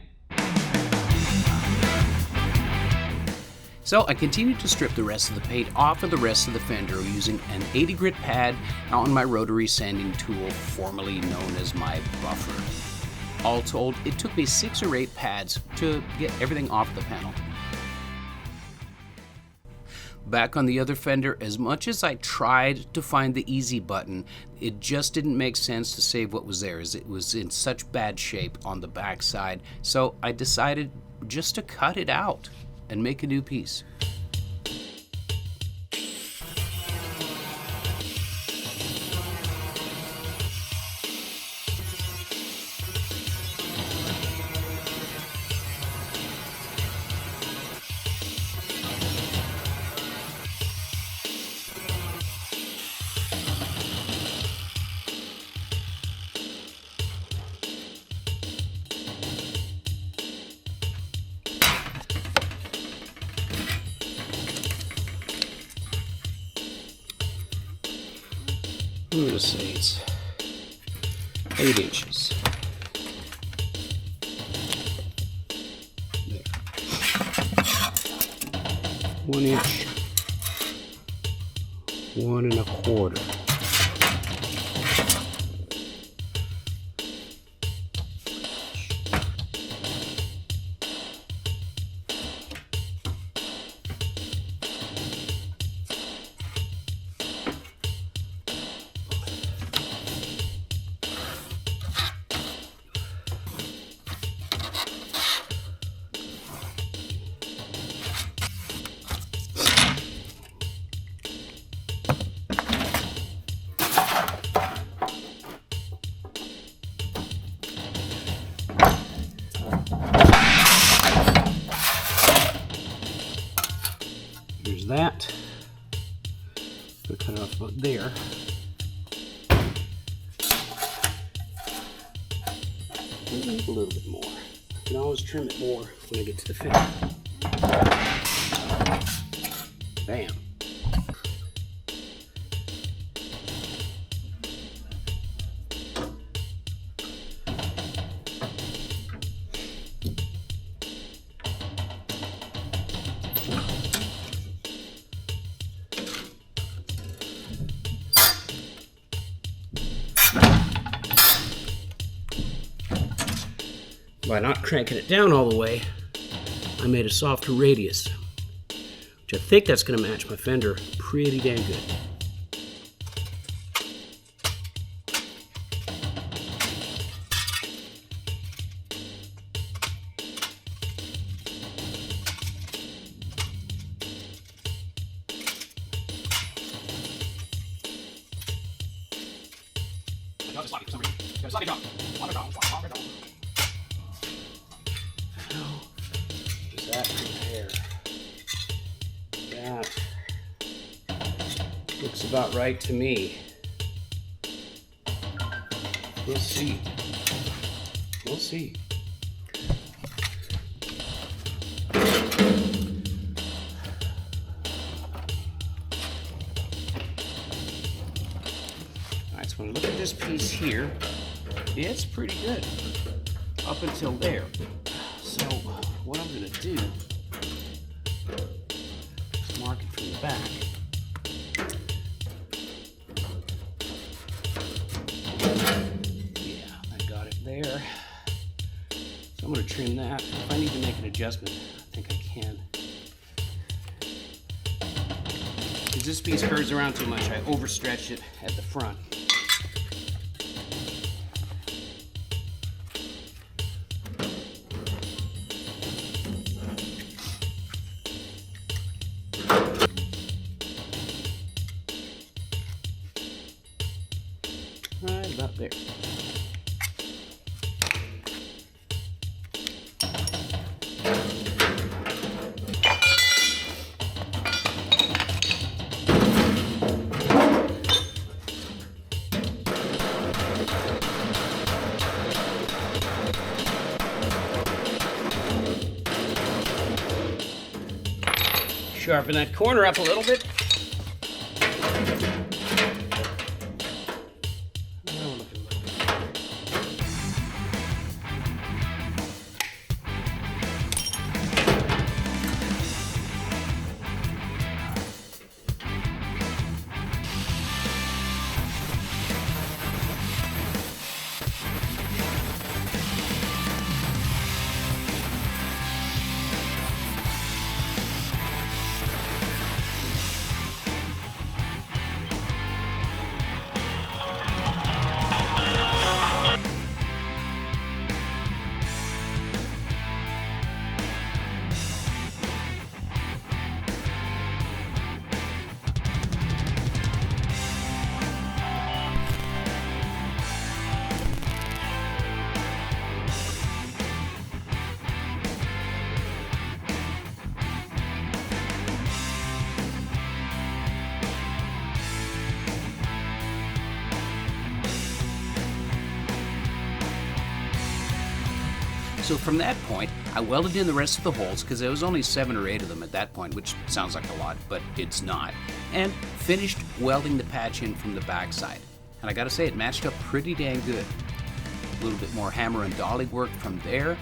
So I continue to strip the rest of the paint off of the rest of the fender using an 80 grit pad on my rotary sanding tool, formerly known as my buffer. All told, it took me 6 or 8 pads to get everything off the panel. Back on the other fender, as much as I tried to find the easy button, it just didn't make sense to save what was there, as it was in such bad shape on the back side. So I decided just to cut it out and make a new piece. I'm going to say it's 8 inches. There. 1 inch, 1 1/4. There's that. I'll cut it off about there. Maybe a little bit more. I can always trim it more when I get to the fender. Bam. By not cranking it down all the way, I made a softer radius, which I think that's going to match my fender pretty damn good. Does that compare? That looks about right to me. We'll see. We'll see. Alright, so when I look at this piece here, it's pretty good up until there. So what I'm going to do is mark it from the back. Yeah, I got it there. So I'm going to trim that. If I need to make an adjustment, I think I can. Because this piece curves around too much, I overstretched it at the front. Right about there. Sharpen that corner up a little bit. So from that point, I welded in the rest of the holes, because there was only 7 or 8 of them at that point, which sounds like a lot, but it's not, and finished welding the patch in from the backside. And I gotta say, it matched up pretty dang good. A little bit more hammer and dolly work from there,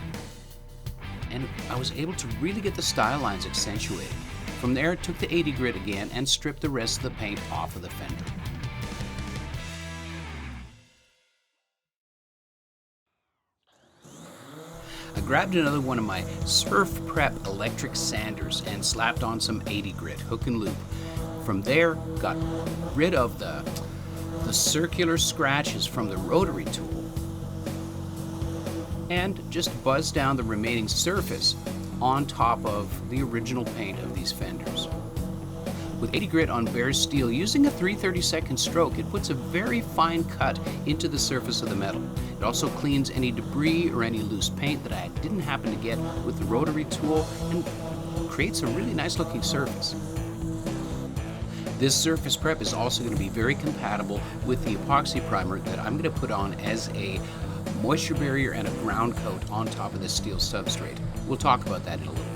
and I was able to really get the style lines accentuated. From there, took the 80 grit again and stripped the rest of the paint off of the fender. I grabbed another one of my Surf Prep electric sanders and slapped on some 80 grit hook and loop. From there, got rid of the circular scratches from the rotary tool and just buzzed down the remaining surface on top of the original paint of these fenders. With 80 grit on bare steel, using a 3/32 stroke, it puts a very fine cut into the surface of the metal. It also cleans any debris or any loose paint that I didn't happen to get with the rotary tool and creates a really nice looking surface. This surface prep is also going to be very compatible with the epoxy primer that I'm going to put on as a moisture barrier and a ground coat on top of this steel substrate. We'll talk about that in a little bit.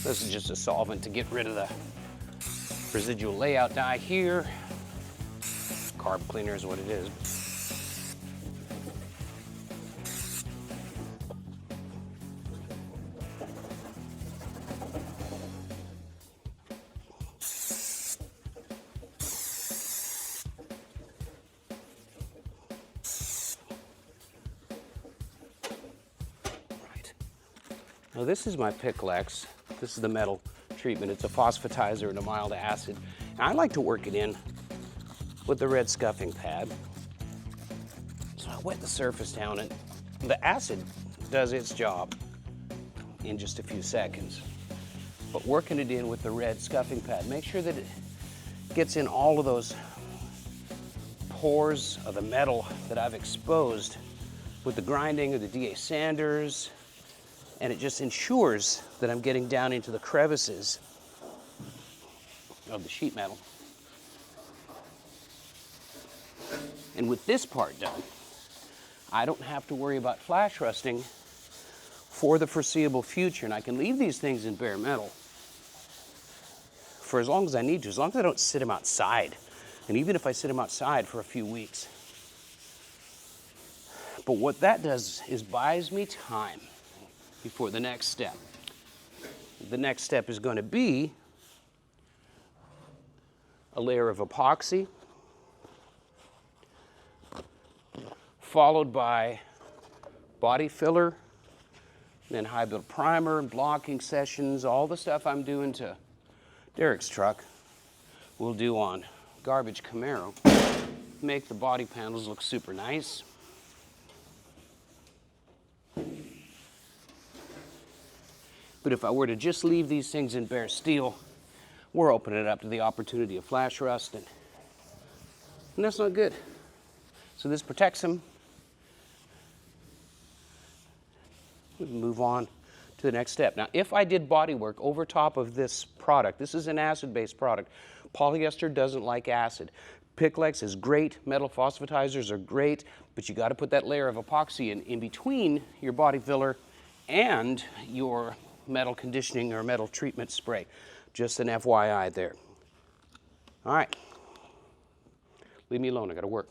This is just a solvent to get rid of the residual layout dye here. Carb cleaner is what it is. Right. Now this is my Piclex. This is the metal treatment. It's a phosphatizer and a mild acid. And I like to work it in with the red scuffing pad. So I wet the surface down, and the acid does its job in just a few seconds. But working it in with the red scuffing pad, make sure that it gets in all of those pores of the metal that I've exposed with the grinding of the DA sanders, and it just ensures that I'm getting down into the crevices of the sheet metal. And with this part done, I don't have to worry about flash rusting for the foreseeable future, and I can leave these things in bare metal for as long as I need to, as long as I don't sit them outside, and even if I sit them outside for a few weeks. But what that does is buys me time before the next step. The next step is going to be a layer of epoxy, followed by body filler, then high build primer and blocking sessions. All the stuff I'm doing to Derek's truck we'll do on garbage Camaro. Make the body panels look super nice. But if I were to just leave these things in bare steel, we're opening it up to the opportunity of flash rust, and that's not good. So this protects them. We can move on to the next step. Now, if I did body work over top of this product, this is an acid-based product. Polyester doesn't like acid. Piclex is great, metal phosphatizers are great, but you got to put that layer of epoxy in between your body filler and your metal conditioning or metal treatment spray. Just an FYI there. All right, leave me alone, I got to work.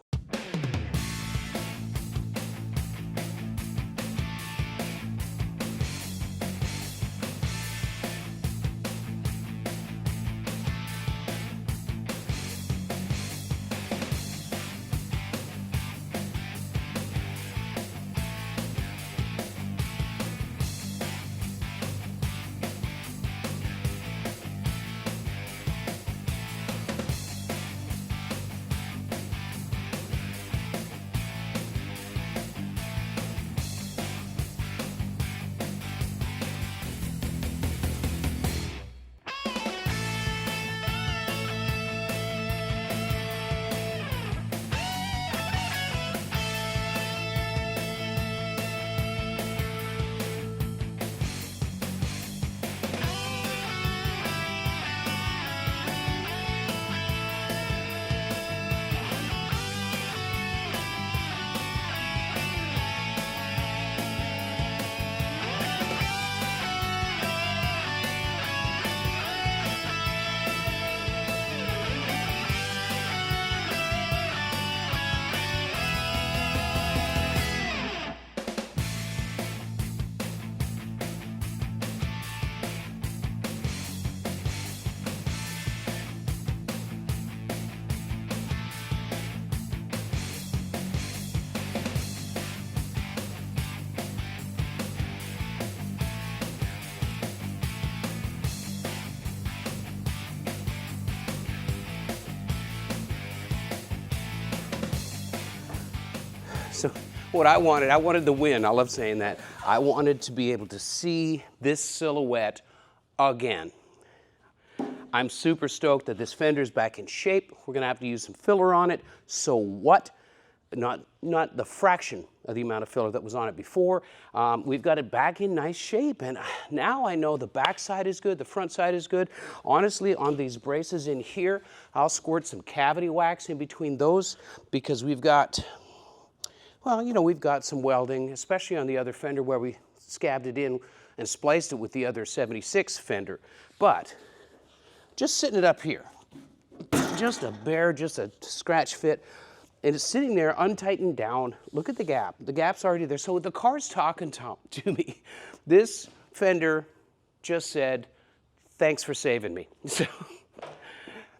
So what I wanted the win. I love saying that. I wanted to be able to see this silhouette again. I'm super stoked that this fender's back in shape. We're gonna have to use some filler on it. So what? Not the fraction of the amount of filler that was on it before. We've got it back in nice shape, and now I know the back side is good, the front side is good. Honestly, on these braces in here, I'll squirt some cavity wax in between those because we've got, well, you know, we've got some welding, especially on the other fender where we scabbed it in and spliced it with the other 76 fender. But just sitting it up here, just a scratch fit. And it's sitting there untightened down. Look at the gap. The gap's already there. So the car's talking to me. This fender just said, thanks for saving me. So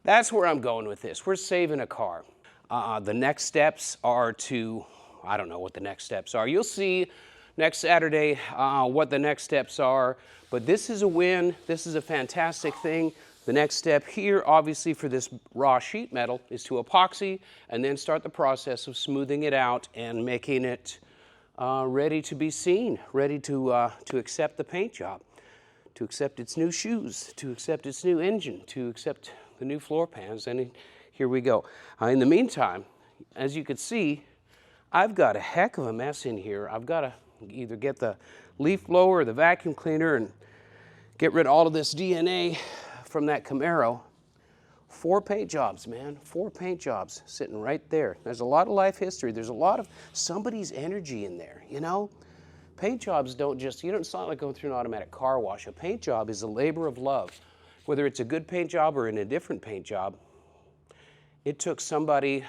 that's where I'm going with this. We're saving a car. The next steps are to, I don't know what the next steps are. You'll see next Saturday what the next steps are. But this is a win. This is a fantastic thing. The next step here, obviously, for this raw sheet metal is to epoxy and then start the process of smoothing it out and making it ready to be seen, ready to accept the paint job, to accept its new shoes, to accept its new engine, to accept the new floor pans, and here we go. In the meantime, as you can see, I've got a heck of a mess in here. I've got to either get the leaf blower or the vacuum cleaner and get rid of all of this DNA from that Camaro. 4 paint jobs, man. 4 paint jobs sitting right there. There's a lot of life history. There's a lot of somebody's energy in there, you know? Paint jobs don't just, it's not like going through an automatic car wash. A paint job is a labor of love. Whether it's a good paint job or in a different paint job, it took somebody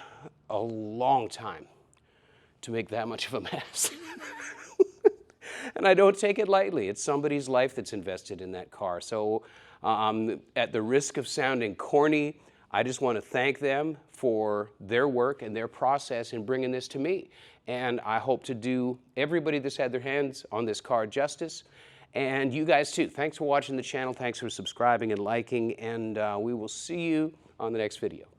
a long time to make that much of a mess. And I don't take it lightly. It's somebody's life that's invested in that car. So at the risk of sounding corny, I just want to thank them for their work and their process in bringing this to me. And I hope to do everybody that's had their hands on this car justice. And you guys too. Thanks for watching the channel. Thanks for subscribing and liking. And we will see you on the next video.